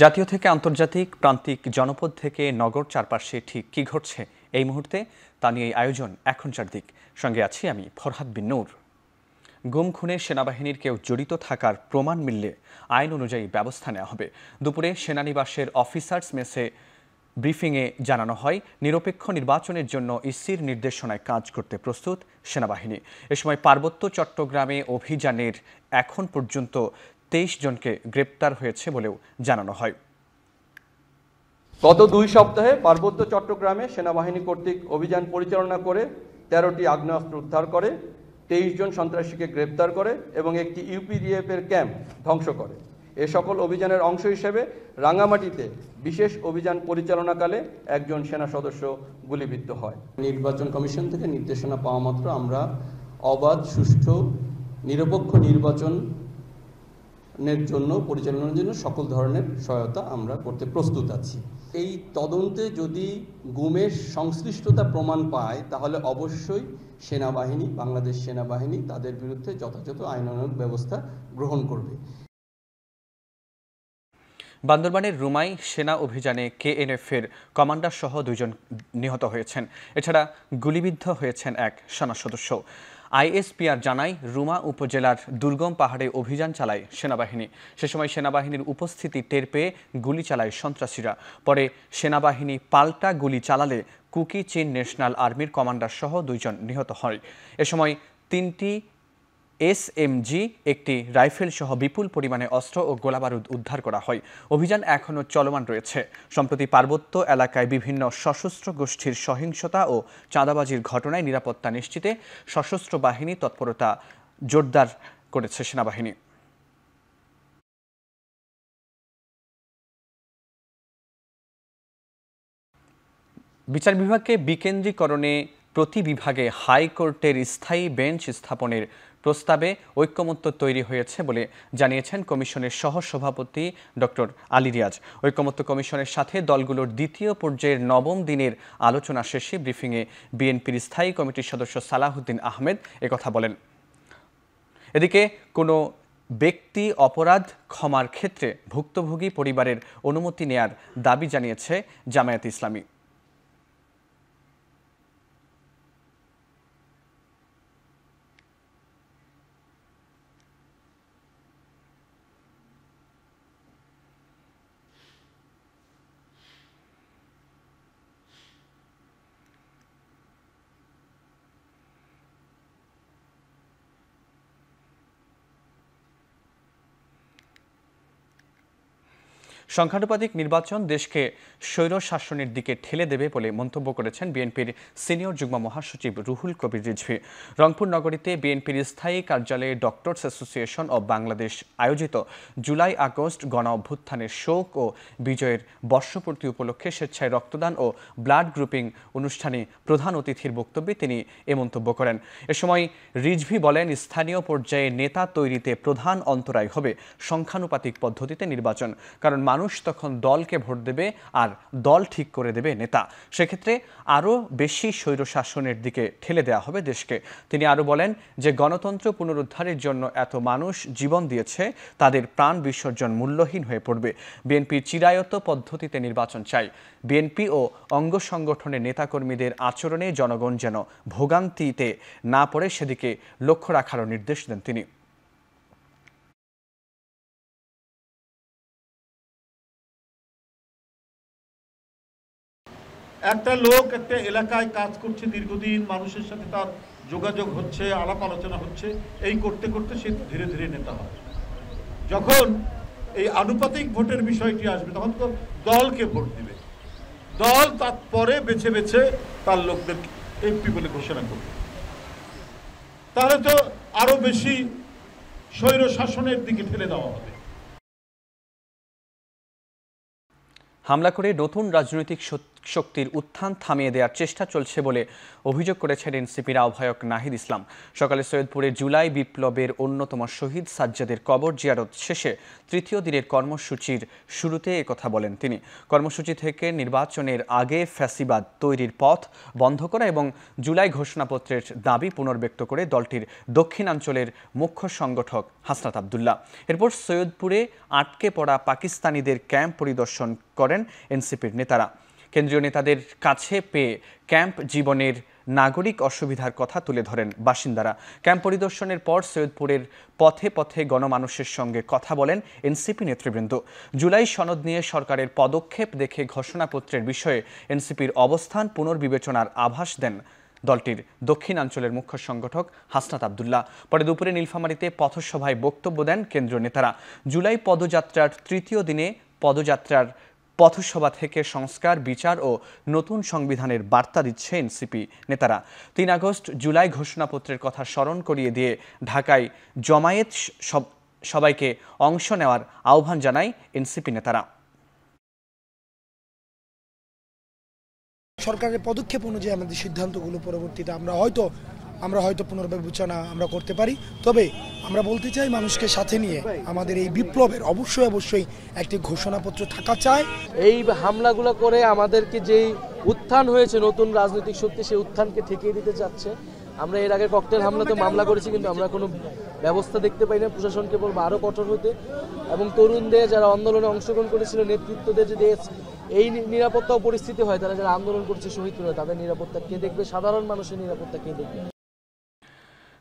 জাতীয় থেকে আন্তর্জাতিক, প্রান্তিক, জনপদ থেকে নগর, চারপাশে ঠিক কী ঘটছে এই মুহূর্তে তা নিয়ে আয়োজন এখন চারদিক। সঙ্গে আছি আমি ফরহাদ বিন নূর। গুম খুনে সেনাবাহিনীর কেউ জড়িত থাকার প্রমাণ মিললে আইন অনুযায়ী ব্যবস্থা নেওয়া হবে। দুপুরে সেনানিবাসের অফিসার্স মেসে ব্রিফিংয়ে জানানো হয়, নিরপেক্ষ নির্বাচনের জন্য ইসির নির্দেশনায় কাজ করতে প্রস্তুত সেনাবাহিনী। এ সময় পার্বত্য চট্টগ্রামে অভিযানের এখন পর্যন্ত 23 জনকে গ্রেপ্তার হয়েছে বলেও জানানো হয়। গত 2 সপ্তাহে পার্বত্য চট্টগ্রামে সেনাবাহিনী কর্তৃক অভিযান পরিচালনা করে 13টি আগ্নেয়াস্ত্র উদ্ধার করে, 23 জন সন্ত্রাসীকে গ্রেপ্তার করে এবং একটি ইউপিডিএফ-এর ক্যাম্প ধ্বংস করে। এ সকল অভিযানের অংশ হিসেবে রাঙ্গামাটিতে বিশেষ অভিযান পরিচালনাকালে একজন সেনা সদস্য গুলিবিদ্ধ হয়। নির্বাচন কমিশন থেকে নির্দেশনা পাওয়া মাত্র আমরা অবাধ, সুষ্ঠু, নিরপেক্ষ নির্বাচনের জন্য পরিচালনার জন্য সকল ধরনের সহায়তা আমরা করতে প্রস্তুত আছি। এই তদন্তে যদি গুমের সংশ্লিষ্টতা প্রমাণ পায় তাহলে অবশ্যই সেনাবাহিনী, বাংলাদেশ সেনাবাহিনী তাদের বিরুদ্ধে যথাযথ আইনানুগ ব্যবস্থা গ্রহণ করবে। বান্দরবানের রুমাই সেনা অভিযানে কেএনএফ-এর কমান্ডার সহ 2 জন নিহত হয়েছেন। এছাড়া গুলিবিদ্ধ হয়েছেন এক সেনা সদস্য। আইএসপিআর জানায়, রুমা উপজেলার দুর্গম পাহাড়ে অভিযান চালায় সেনাবাহিনী। সে সময় সেনাবাহিনীর উপস্থিতি টের পেয়ে গুলি চালায় সন্ত্রাসীরা। পরে সেনাবাহিনী পাল্টা গুলি চালালে কুকি চীন ন্যাশনাল আর্মির কমান্ডার সহ 2 জন নিহত হয়। এ সময় 3টি এসএমজি, একটি রাইফেল সহ বিপুল পরিমাণে অস্ত্র ও গোলাবারুদ উদ্ধার করা হয়। অভিযান এখনও চলমান রয়েছে। সম্প্রতি পার্বত্য এলাকায় বিভিন্ন সশস্ত্র গোষ্ঠীর সহিংসতা ও চাঁদাবাজির ঘটনায় নিরাপত্তা নিশ্চিতে সশস্ত্র বাহিনী তৎপরতা জোরদার করেছে সেনাবাহিনী। বিচার বিভাগকে বিকেন্দ্রীকরণে প্রতি বিভাগে হাইকোর্টের স্থায়ী বেঞ্চ স্থাপনের প্রস্তাবে ঐক্যমত্য তৈরি হয়েছে বলে জানিয়েছেন কমিশনের সহসভাপতি ডক্টর আলী রিয়াজ। ঐক্যমত্য কমিশনের সাথে দলগুলোর দ্বিতীয় পর্যায়ের 9ম দিনের আলোচনা শেষে ব্রিফিংয়ে বিএনপির স্থায়ী কমিটির সদস্য সালাহুদ্দিন আহমেদ একথা বলেন। এদিকে কোনো ব্যক্তি অপরাধ ক্ষমার ক্ষেত্রে ভুক্তভোগী পরিবারের অনুমতি নেয়ার দাবি জানিয়েছে জামায়াতে ইসলামী। সংখ্যানুপাতিক নির্বাচন দেশকে স্বৈরশাসনের দিকে ঠেলে দেবে বলে মন্তব্য করেছেন বিএনপির সিনিয়র যুগ্ম মহাসচিব রুহুল কবির রিজভী। রংপুর নগরীতে বিএনপির স্থায়ী কার্যালয়ে ডক্টরস অ্যাসোসিয়েশন অব বাংলাদেশ আয়োজিত জুলাই আগস্ট গণ অভ্যুত্থানের শোক ও বিজয়ের বর্ষপূর্তি উপলক্ষে স্বেচ্ছায় রক্তদান ও ব্লাড গ্রুপিং অনুষ্ঠানে প্রধান অতিথির বক্তব্যে তিনি এ মন্তব্য করেন। এ সময় রিজভী বলেন, স্থানীয় পর্যায়ে নেতা তৈরিতে প্রধান অন্তরায় হবে সংখ্যানুপাতিক পদ্ধতিতে নির্বাচন। কারণ মানুষ তখন দলকে ভোট দেবে আর দল ঠিক করে দেবে নেতা। সেক্ষেত্রে আরও বেশি স্বৈরশাসনের দিকে ঠেলে দেওয়া হবে দেশকে। তিনি আরও বলেন যে গণতন্ত্র পুনরুদ্ধারের জন্য এত মানুষ জীবন দিয়েছে, তাদের প্রাণ বিসর্জন মূল্যহীন হয়ে পড়বে। বিএনপির চিরায়ত পদ্ধতিতে নির্বাচন চাই। বিএনপি ও অঙ্গ সংগঠনের নেতাকর্মীদের আচরণে জনগণ যেন ভোগান্তিতে না পড়ে সেদিকে লক্ষ্য রাখারও নির্দেশ দেন তিনি। একটা লোক একটা এলাকায় কাজ করছে দীর্ঘদিন, মানুষের সাথে তার যোগাযোগ হচ্ছে, আলাপ আলোচনা হচ্ছে, এই করতে করতে সে ধীরে ধীরে নেতা হয়। যখন এই আনুপাতিক ভোটের বিষয়টি আসবে তখন তো দলকে ভোট দিবে, দল তারপরে বেছে বেছে তার লোকদের এমপি বলে ঘোষণা করবে। তাহলে তো আরো বেশি স্বৈর শাসনের দিকে ঠেলে দেওয়া হবে। হামলা করে নতুন রাজনৈতিক শক্তির উত্থান থামিয়ে দেওয়ার চেষ্টা চলছে বলে অভিযোগ করেছেন এনসিপির আহ্বায়ক নাহিদ ইসলাম। সকালে সৈয়দপুরে জুলাই বিপ্লবের অন্যতম শহীদ সাজ্জাদের কবর জিয়ারত শেষে তৃতীয় দিনের কর্মসূচির শুরুতে একথা বলেন তিনি। কর্মসূচি থেকে নির্বাচনের আগে ফ্যাসিবাদ তৈরির পথ বন্ধ করা এবং জুলাই ঘোষণাপত্রের দাবি পুনর্ব্যক্ত করে দলটির দক্ষিণাঞ্চলের মুখ্য সংগঠক হাসনাত আব্দুল্লাহ। এরপর সৈয়দপুরে আটকে পড়া পাকিস্তানিদের ক্যাম্প পরিদর্শন করেন এনসিপির নেতারা। কেন্দ্রীয় নেতাদের কাছে পেয়ে ক্যাম্প জীবনের নাগরিক অসুবিধার কথা তুলে ধরেন বাসিন্দারা। ক্যাম্প পরিদর্শনের পর সৈয়দপুরের পথে পথে গণমানুষের সঙ্গে কথা বলেন এনসিপি নেতৃবৃন্দ। জুলাই সনদ নিয়ে সরকারের পদক্ষেপ দেখে ঘোষণাপত্রের বিষয়ে এনসিপির অবস্থান পুনর্বিবেচনার আভাস দেন দলটির দক্ষিণাঞ্চলের মুখ্য সংগঠক হাসনাত আব্দুল্লাহ। পরে দুপুরে নীলফামারীতে পথসভায় বক্তব্য দেন কেন্দ্রীয় নেতারা। জুলাই পদযাত্রার তৃতীয় দিনে পদযাত্রার পথসভা থেকে সংস্কার, বিচার ও নতুন সংবিধানের বার্তা দিচ্ছে এনসিপি নেতারা। ৩ আগস্ট জুলাই ঘোষণাপত্রের কথা স্মরণ করিয়ে দিয়ে ঢাকায় জমায়েত সবাইকে অংশ নেওয়ার আহ্বান জানায় এনসিপি নেতারা। সরকারের পদক্ষেপ অনুযায়ী আমাদের সিদ্ধান্তগুলো পরবর্তীতে আমরা হয়তো পুনর্বিবেচনা আমরা করতে পারি। তবে আমরা বলতে চাই, মানুষকে সাথে নিয়ে আমাদের এই বিপ্লবের অবশ্যই একটি ঘোষণাপত্র থাকা চায়। এই হামলাগুলো করে আমাদেরকে যেই উত্থান হয়েছে নতুন রাজনৈতিক শক্তি, সেই উত্থানকে ঠেকিয়ে দিতে চাচ্ছে। আমরা এর আগে ককটেল হামলাতে মামলা করেছি, কিন্তু আমরা কোনো ব্যবস্থা দেখতে পাই না। প্রশাসনকে বলবো আরও কঠোর হতে, এবং তরুণদের যারা আন্দোলনে অংশগ্রহণ করেছিল, নেতৃত্বদের যদি এই নিরাপত্তা পরিস্থিতি হয়, তারা যারা আন্দোলন করছে শহীদ করে, তাদের নিরাপত্তা কে দেখবে? সাধারণ মানুষের নিরাপত্তা কে দেখবে?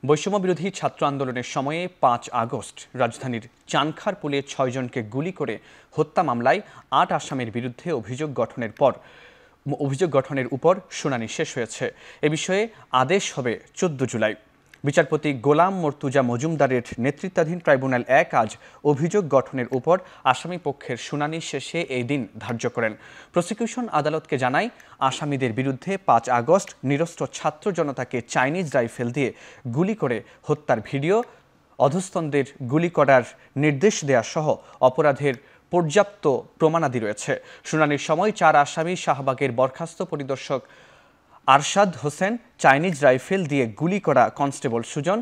বৈষম্য বিরোধী ছাত্র আন্দোলনের সময়ে 5 আগস্ট রাজধানীর চানখারপুলে 6 জনকে গুলি করে হত্যা মামলায় 8 আসামির বিরুদ্ধে অভিযোগ গঠনের উপর শুনানি শেষ হয়েছে। এ বিষয়ে আদেশ হবে 14 জুলাই। বিচারপতি গোলাম মর্তুজা মজুমদারের নেতৃত্বাধীন ট্রাইব্যুনাল 1 আজ অভিযোগ গঠনের উপর আসামি পক্ষের শুনানি শেষে এই দিন ধার্য করেন। প্রসিকিউশন আদালতকে জানায়, আসামিদের বিরুদ্ধে 5 আগস্ট নিরস্ত্র ছাত্র জনতাকে চাইনিজ রাইফেল দিয়ে গুলি করে হত্যার ভিডিও, অধস্তনদের গুলি করার নির্দেশ দেয়া সহ অপরাধের পর্যাপ্ত প্রমাণাদি রয়েছে। শুনানির সময় 4 আসামি শাহবাগের বরখাস্ত পরিদর্শক আরশাদ হোসেন, চাইনিজ রাইফেল দিয়ে গুলি করা কনস্টেবল সুজন,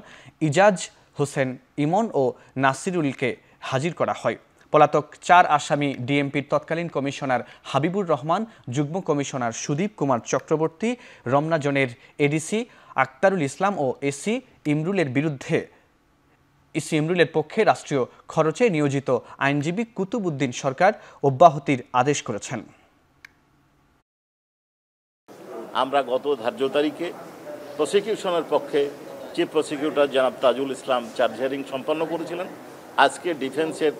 ইজাজ হোসেন ইমন ও নাসিরুলকে হাজির করা হয়। পলাতক 4 আসামি ডিএমপির তৎকালীন কমিশনার হাবিবুর রহমান, যুগ্ম কমিশনার সুদীপ কুমার চক্রবর্তী, রমনা জোনের এডিসি আক্তারুল ইসলাম ও এসি ইমরুলের পক্ষে রাষ্ট্রীয় খরচে নিয়োজিত আইনজীবী কুতুবউদ্দিন সরকার অব্যাহতির আদেশ করেছেন। আমরা গত ধার্য তারিখে প্রসিকিউশনের পক্ষে চিফ প্রসিকিউটর জনাব তাজুল ইসলাম চার্জ হিয়ারিং সম্পন্ন করেছিলেন। আজকে ডিফেন্সের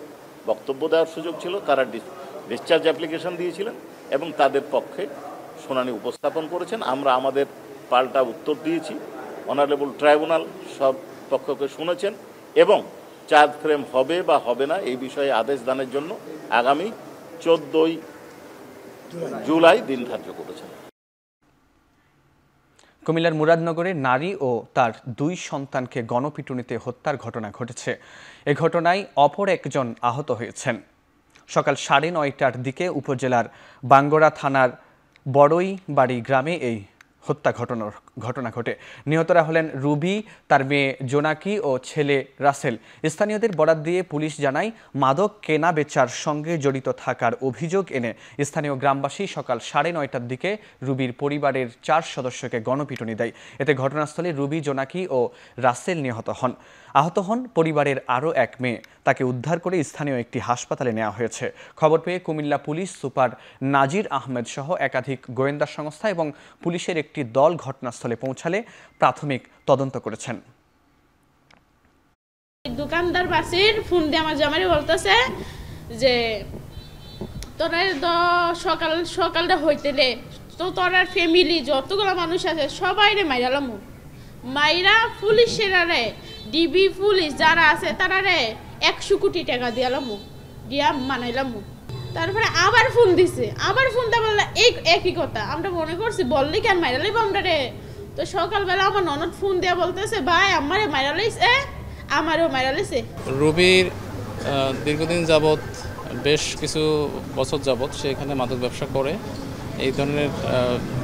বক্তব্য দেওয়ার সুযোগ ছিল, তারা ডিসচার্জ অ্যাপ্লিকেশন দিয়েছিলেন এবং তাদের পক্ষে শুনানি উপস্থাপন করেছেন। আমরা আমাদের পাল্টা উত্তর দিয়েছি। অনারেবল ট্রাইব্যুনাল সব পক্ষকে শুনেছেন এবং চার্জ ফ্রেম হবে বা হবে না এই বিষয়ে আদেশ দানের জন্য আগামী 14 জুলাই দিন ধার্য করেছেন। কুমিল্লার মুরাদনগরে নারী ও তার 2 সন্তানকে গণপিটুনিতে হত্যার ঘটনা ঘটেছে। এ ঘটনায় অপর একজন আহত হয়েছেন। সকাল 9:30টার দিকে উপজেলার বাঙ্গরা থানার বড়ইবাড়ি গ্রামে এই হত্যা ঘটনা ঘটে। নিহতরা হলেন রুবি, তার মেয়ে জোনাকি ও ছেলে রাসেল। স্থানীয়দের বরাত দিয়ে পুলিশ জানায়, মাদক কেনা বেচার সঙ্গে জড়িত থাকার অভিযোগ এনে স্থানীয় গ্রামবাসী সকাল 9:30টার দিকে রুবির পরিবারের 4 সদস্যকে গণপিটুনি দেয়। এতে ঘটনাস্থলে রুবি, জোনাকি ও রাসেল নিহত হন। আহত হন পরিবারের আরও এক মেয়ে। তাকে উদ্ধার করে স্থানীয় একটি হাসপাতালে নেওয়া হয়েছে। খবর পেয়ে কুমিল্লা পুলিশ সুপার নাজির আহমেদ সহ একাধিক গোয়েন্দা সংস্থা এবং পুলিশের একটি দল ঘটনাস্থলে পৌঁছালে প্রাথমিক তদন্ত করেছেন। দোকানদার বাসির ফোন দিয়ে আমার জামাই বলতেছে যে তোরা সকালটা হইতেলে তো তোরার ফ্যামিলি যতগুলো মানুষ আছে সবাইরে মাইরালাম, মাইরা পুলিশেরারে ডিবি পুলিশ যারা আছে তারারে 100 কোটি টাকা দিয়া মানাইলাম। তারপরে আবার ফোন দিছে, আবার ফোন দেওয়া বললে একই কথা। আমরা মনে করছি বললে কেন মাইরা লাইব আমরা রে। তো সকালবেলা আমার ননদ ফোন দেওয়া বলতেছে, ভাই আমারে মাইরা লাইছে, আমারও মাইরা লাইছে। রুবির দীর্ঘদিন যাবৎ, বেশ কিছু বছর যাবৎ সে এখানে মাদক ব্যবসা করে এই ধরনের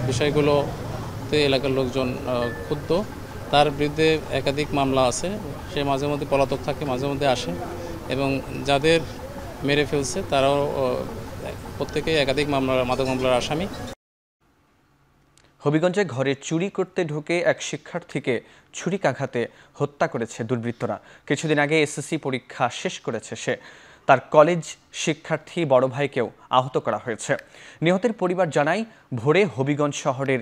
বিষয়গুলোতে এলাকার লোকজন ক্ষুব্ধ। তার বিরুদ্ধে একাধিক মামলা আছে, সে মাঝে মধ্যে পলাতক থাকে, মাঝে মধ্যে আসে, এবং যাদের মেরে ফেলছে তারাও প্রত্যেকেই একাধিক মাদক মামলার আসামি। হবিগঞ্জে ঘরে চুরি করতে ঢুকে এক শিক্ষার্থীকে ছুরিকাঘাতে হত্যা করেছে দুর্বৃত্তরা। কিছুদিন আগে এসএসসি পরীক্ষা শেষ করেছে সে। তার কলেজ শিক্ষার্থী বড় ভাইকেও আহত করা হয়েছে। নিহতের পরিবার জানায়, ভোরে হবিগঞ্জ শহরের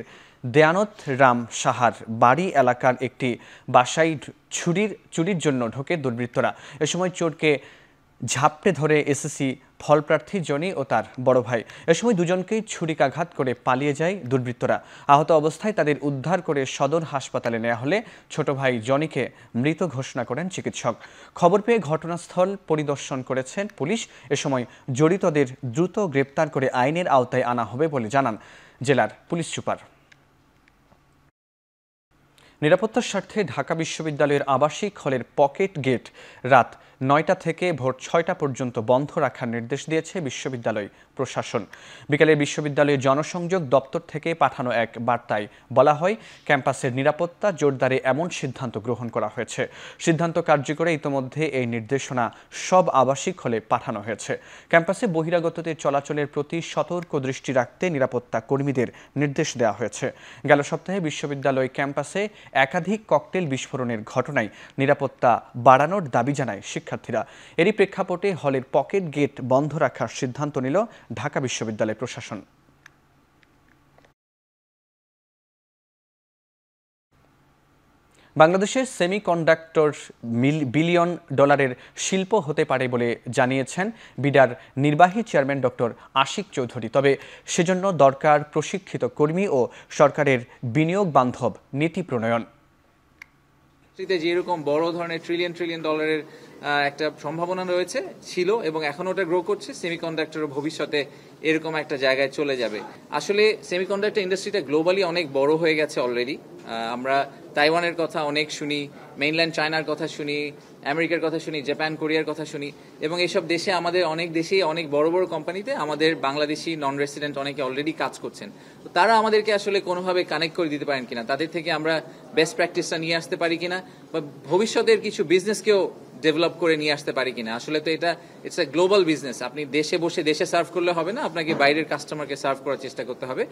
দেয়ানত রাম সাহার বাড়ি এলাকার একটি বাসায় চুরির জন্য ঢোকে দুর্বৃত্তরা। এ সময় চোরকে ঝাপটে ধরে এসএসসি ফলপ্রার্থী জনি ও তার বড় ভাই। এ সময় দুজনকেই ছুরিকাঘাত করে পালিয়ে যায় দুর্বৃত্তরা। আহত অবস্থায় তাদের উদ্ধার করে সদর হাসপাতালে নেওয়া হলে ছোট ভাই জনিকে মৃত ঘোষণা করেন চিকিৎসক। খবর পেয়ে ঘটনাস্থল পরিদর্শন করেছেন পুলিশ। এ সময় জড়িতদের দ্রুত গ্রেপ্তার করে আইনের আওতায় আনা হবে বলে জানান জেলার পুলিশ সুপার। নিরাপত্তার স্বার্থে ঢাকা বিশ্ববিদ্যালয়ের আবাসিক হলের পকেট গেট রাত ৯টা থেকে ভোর ৬টা পর্যন্ত বন্ধ রাখার নির্দেশ দিয়েছে বিশ্ববিদ্যালয় প্রশাসন। বিকেলে বিশ্ববিদ্যালয়ের জনসংযোগ দপ্তর থেকে পাঠানো এক বার্তায় বলা হয়, ক্যাম্পাসের নিরাপত্তা জোরদারে এমন সিদ্ধান্ত গ্রহণ করা হয়েছে। সিদ্ধান্ত কার্যকরে ইতোমধ্যে এই নির্দেশনা সব আবাসিক হলে পাঠানো হয়েছে। ক্যাম্পাসে বহিরাগতদের চলাচলের প্রতি সতর্ক দৃষ্টি রাখতে নিরাপত্তা কর্মীদের নির্দেশ দেওয়া হয়েছে। গেল সপ্তাহে বিশ্ববিদ্যালয় ক্যাম্পাসে একাধিক ককটেল বিস্ফোরণের ঘটনায় নিরাপত্তা বাড়ানোর দাবি জানায় শিক্ষার্থীরা। এরই প্রেক্ষাপটে হলের পকেট গেট বন্ধ রাখার সিদ্ধান্ত নিল ঢাকা বিশ্ববিদ্যালয় প্রশাসন। বাংলাদেশের সেমিকন্ডাক্টর বিলিয়ন ডলারের শিল্প হতে পারে বলে জানিয়েছেন বিডার নির্বাহী চেয়ারম্যান ডক্টর আশিক চৌধুরী। তবে সেজন্য দরকার প্রশিক্ষিত কর্মী ও সরকারের বিনিয়োগ বান্ধব নীতি প্রণয়ন। যেরকম বড় ধরনের ট্রিলিয়ন ডলারের একটা সম্ভাবনা রয়েছে ছিল এবং এখন ওটা গ্রো করছে, সেমিকন্ডাক্টর ভবিষ্যতে এরকম একটা জায়গায় চলে যাবে। আসলে সেমিকন্ডাক্টর ইন্ডাস্ট্রিটা গ্লোবালি অনেক বড় হয়ে গেছে অলরেডি। আমরা তাইওয়ানের কথা অনেক শুনি, মেইনল্যান্ড চায়নার কথা শুনি, আমেরিকার কথা শুনি, জাপান কোরিয়ার কথা শুনি, এবং এইসব দেশে আমাদের অনেক দেশেই অনেক বড় বড় কোম্পানিতে আমাদের বাংলাদেশি নন রেসিডেন্ট অনেকে অলরেডি কাজ করছেন। তো তারা আমাদেরকে আসলে কোনোভাবে কানেক্ট করে দিতে পারেন কিনা, তাদের থেকে আমরা বেস্ট প্র্যাকটিসটা নিয়ে আসতে পারি কিনা, বা ভবিষ্যতের কিছু বিজনেসকেও ডেভেলপ করে নিয়ে আসতে পারি কিনা। আসলে তো এটা ইটস এ গ্লোবাল বিজনেস। আপনি দেশে বসে দেশে সার্ভ করলে হবে না, আপনাকে বাইরের কাস্টমারকে সার্ভ করার চেষ্টা করতে হবে।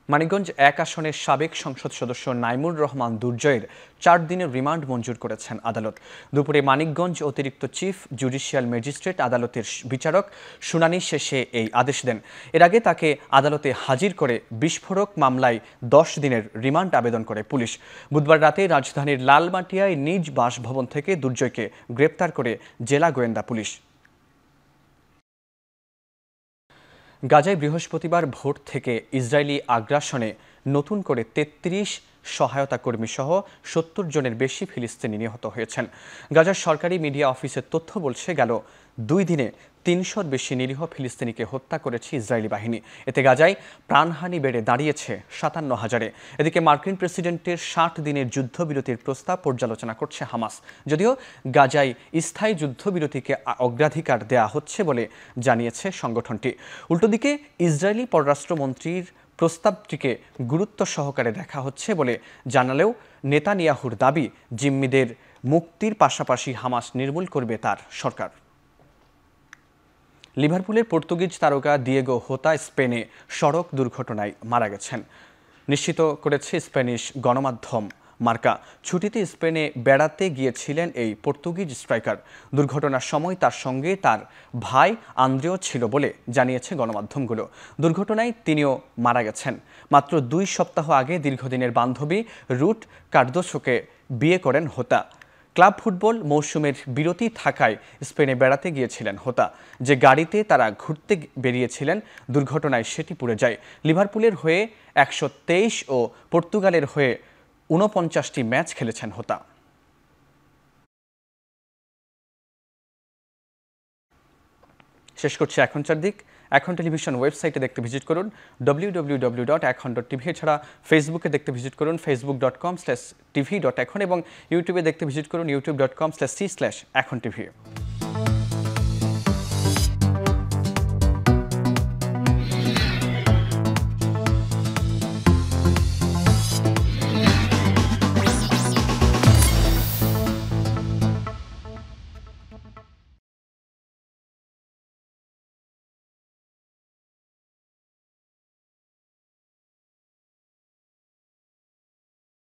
মানিকগঞ্জ ১ আসনের সাবেক সংসদ সদস্য নাইমুর রহমান দুর্জয়ের ৪ দিনের রিমান্ড মঞ্জুর করেছেন আদালত। দুপুরে মানিকগঞ্জ অতিরিক্ত চিফ জুডিশিয়াল ম্যাজিস্ট্রেট আদালতের বিচারক শুনানি শেষে এই আদেশ দেন। এর আগে তাকে আদালতে হাজির করে বিস্ফোরক মামলায় ১০ দিনের রিমান্ড আবেদন করে পুলিশ। বুধবার রাতে রাজধানীর লালমাটিয়ায় নিজ বাসভবন থেকে দুর্জয়কে গ্রেপ্তার করে জেলা গোয়েন্দা পুলিশ। গাজায় বৃহস্পতিবার ভোর থেকে ইসরায়েলি আগ্রাসনে নতুন করে ৩৩ সহায়তা কর্মী সহ ৭০ জনের বেশি ফিলিস্তিনি নিহত হয়েছেন। গাজার সরকারি মিডিয়া অফিসের তথ্য বলছে, গেল ২ দিনে ৩০০-র বেশি নিরীহ ফিলিস্তিনিকে হত্যা করেছে ইসরায়েলি বাহিনী। এতে গাজায় প্রাণহানি বেড়ে দাঁড়িয়েছে ৫৭,০০০-এ। এদিকে মার্কিন প্রেসিডেন্টের ৬০ দিনের যুদ্ধবিরতির প্রস্তাব পর্যালোচনা করছে হামাস। যদিও গাজায় স্থায়ী যুদ্ধবিরতিকে অগ্রাধিকার দেয়া হচ্ছে বলে জানিয়েছে সংগঠনটি। উল্টোদিকে ইসরায়েলি পররাষ্ট্রমন্ত্রীর প্রস্তাবটিকে গুরুত্ব সহকারে দেখা হচ্ছে বলে জানালেও নেতানিয়াহুর দাবি, জিম্মিদের মুক্তির পাশাপাশি হামাস নির্মূল করবে তার সরকার। লিভারপুলের পর্তুগিজ তারকা দিয়েগো হোতা স্পেনে সড়ক দুর্ঘটনায় মারা গেছেন, নিশ্চিত করেছে স্প্যানিশ গণমাধ্যম মার্কা। ছুটিতে স্পেনে বেড়াতে গিয়েছিলেন এই পর্তুগিজ স্ট্রাইকার। দুর্ঘটনার সময় তার সঙ্গে তার ভাই আন্দ্রেও ছিল বলে জানিয়েছে গণমাধ্যমগুলো। দুর্ঘটনায় তিনিও মারা গেছেন। মাত্র ২ সপ্তাহ আগে দীর্ঘদিনের বান্ধবী রুট কার্দোসোকে বিয়ে করেন হোতা। ক্লাব ফুটবল মৌসুমের বিরতি থাকায় স্পেনে বেড়াতে গিয়েছিলেন হোতা। যে গাড়িতে তারা ঘুরতে বেরিয়েছিলেন, দুর্ঘটনায় সেটি পুড়ে যায়। লিভারপুলের হয়ে ১২৩ ও পর্তুগালের হয়ে ৪৯টি ম্যাচ খেলেছেন হোতা। শেষ করছি এখন চারদিক। এখন টেলিভিশন ওয়েবসাইটে দেখতে ভিজিট করুন www.এখন.tv। এছাড়া ফেসবুকে দেখতে ভিজিট করুন facebook.com/tv.এখন এবং ইউটিউবে দেখতে ভিজিট করুন youtube.com/c/এখন tv।